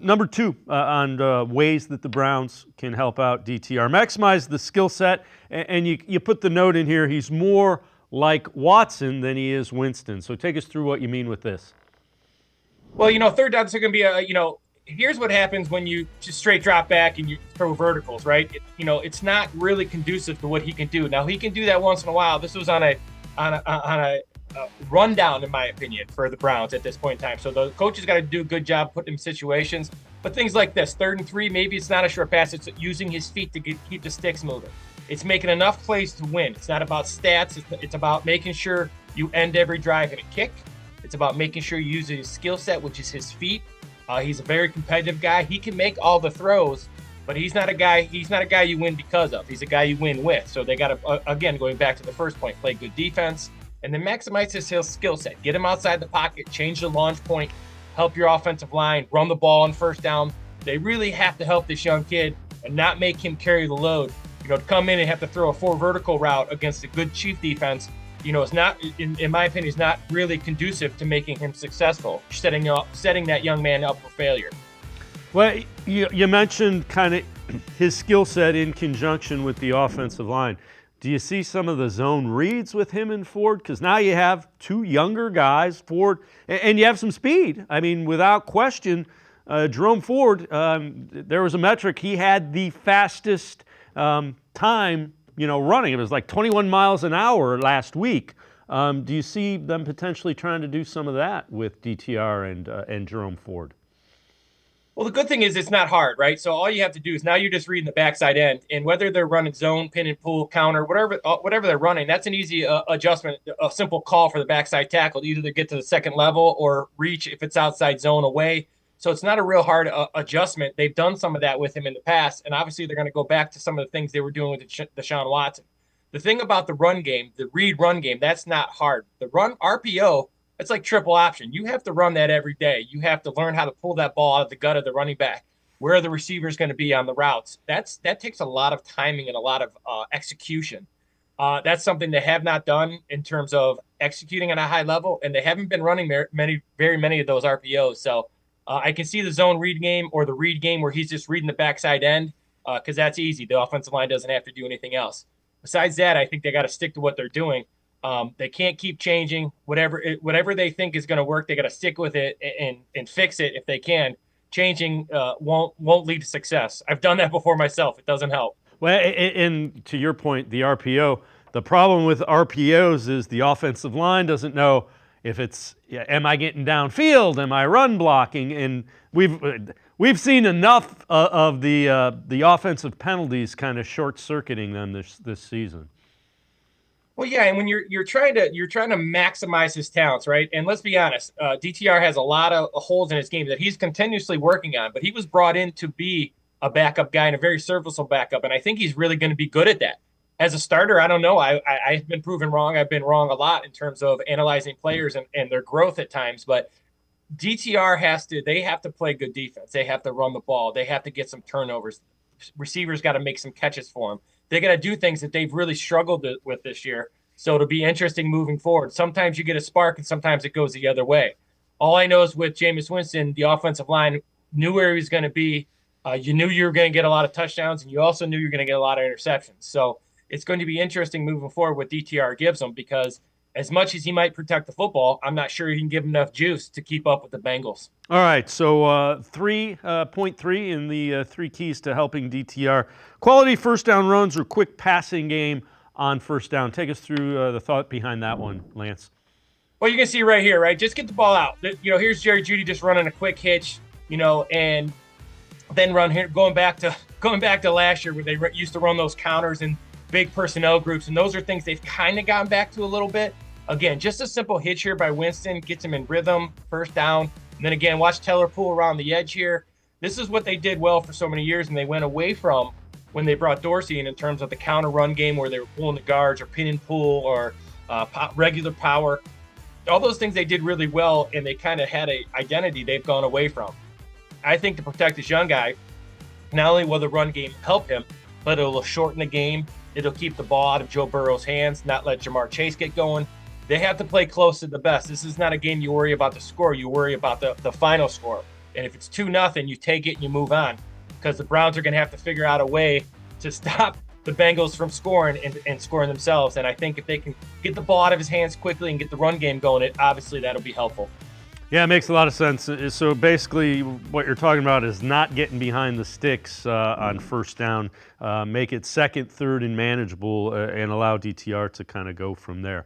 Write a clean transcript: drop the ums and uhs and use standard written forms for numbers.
Number two on ways that the Browns can help out DTR. Maximize the skill set, and you put the note in here, he's more like Watson than he is Winston. So take us through what you mean with this. Well, third downs are going to be here's what happens when you just straight drop back and you throw verticals, right? It's not really conducive to what he can do. Now, he can do that once in a while. This was on a rundown, in my opinion, for the Browns at this point in time. So the coach has got to do a good job putting him in situations. But things like this, 3rd and 3, maybe it's not a short pass. It's using his feet to keep the sticks moving. It's making enough plays to win. It's not about stats. It's about making sure you end every drive in a kick. It's about making sure you use his skill set, which is his feet. He's a very competitive guy. He can make all the throws, but he's not a guy you win because of. He's a guy you win with. So they got to, again, going back to the first point, play good defense and then maximize his skill set. Get him outside the pocket, change the launch point, help your offensive line, run the ball on first down. They really have to help this young kid and not make him carry the load. To come in and have to throw a 4 vertical route against a good Chief defense, it's not, in my opinion, is not really conducive to making him successful, setting that young man up for failure. Well, you mentioned kind of his skill set in conjunction with the offensive line. Do you see some of the zone reads with him and Ford? Because now you have 2 younger guys, Ford, and you have some speed. I mean, without question, Jerome Ford, there was a metric, he had the fastest time, running. It was like 21 miles an hour last week. Do you see them potentially trying to do some of that with DTR and Jerome Ford? Well, the good thing is it's not hard, right? So all you have to do is now you're just reading the backside end, and whether they're running zone, pin and pull, counter, whatever they're running, that's an easy adjustment, a simple call for the backside tackle. Either they get to the second level or reach if it's outside zone away. So it's not a real hard adjustment. They've done some of that with him in the past, and obviously they're going to go back to some of the things they were doing with Deshaun Watson. The thing about the run game, the read run game, that's not hard. The run RPO, it's like triple option. You have to run that every day. You have to learn how to pull that ball out of the gut of the running back. Where are the receivers going to be on the routes? That takes a lot of timing and a lot of execution. That's something they have not done in terms of executing at a high level, and they haven't been running very many of those RPOs. So I can see the zone read game or the read game where he's just reading the backside end because that's easy. The offensive line doesn't have to do anything else. Besides that, I think they got to stick to what they're doing. They can't keep changing. Whatever they think is going to work, they got to stick with it and fix it if they can. Changing won't lead to success. I've done that before myself. It doesn't help. Well, and to your point, the RPO, the problem with RPOs is the offensive line doesn't know if it's, am I getting downfield? Am I run blocking? And we've seen enough of the offensive penalties kind of short-circuiting them this season. Well, yeah, and when you're trying to maximize his talents, right? And let's be honest, DTR has a lot of holes in his game that he's continuously working on. But he was brought in to be a backup guy and a very serviceable backup, and I think he's really going to be good at that. As a starter, I don't know. I've been proven wrong. I've been wrong a lot in terms of analyzing players and their growth at times. But DTR they have to play good defense. They have to run the ball. They have to get some turnovers. Receivers got to make some catches for him. They got to do things that they've really struggled with this year. So it'll be interesting moving forward. Sometimes you get a spark and sometimes it goes the other way. All I know is with Jameis Winston, the offensive line knew where he was going to be. You knew you were going to get a lot of touchdowns, and you also knew you were going to get a lot of interceptions. So it's going to be interesting moving forward what DTR gives him, because as much as he might protect the football, I'm not sure he can give him enough juice to keep up with the Bengals. All right, so 3.3 in the 3 keys to helping DTR. Quality first down runs or quick passing game on first down. Take us through the thought behind that one, Lance. Well, you can see right here, right? Just get the ball out. Here's Jerry Jeudy just running a quick hitch, and then run here. Going back to last year where they used to run those counters and big personnel groups, and those are things they've kind of gotten back to a little bit. Again, just a simple hitch here by Winston gets him in rhythm, first down. And then again, watch Teller pull around the edge here. This is what they did well for so many years, and they went away from when they brought Dorsey in terms of the counter run game where they were pulling the guards or pin and pull or regular power. All those things they did really well, and they kind of had an identity they've gone away from. I think to protect this young guy, not only will the run game help him, but it'll shorten the game. It'll keep the ball out of Joe Burrow's hands, not let Jamar Chase get going. They have to play close to the best. This is not a game you worry about the score. You worry about the final score. And if it's 2-0, you take it and you move on, because the Browns are going to have to figure out a way to stop the Bengals from scoring and scoring themselves. And I think if they can get the ball out of his hands quickly and get the run game going, obviously that'll be helpful. Yeah, it makes a lot of sense. So basically, what you're talking about is not getting behind the sticks on first down. Make it second, third, and manageable, and allow DTR to kind of go from there.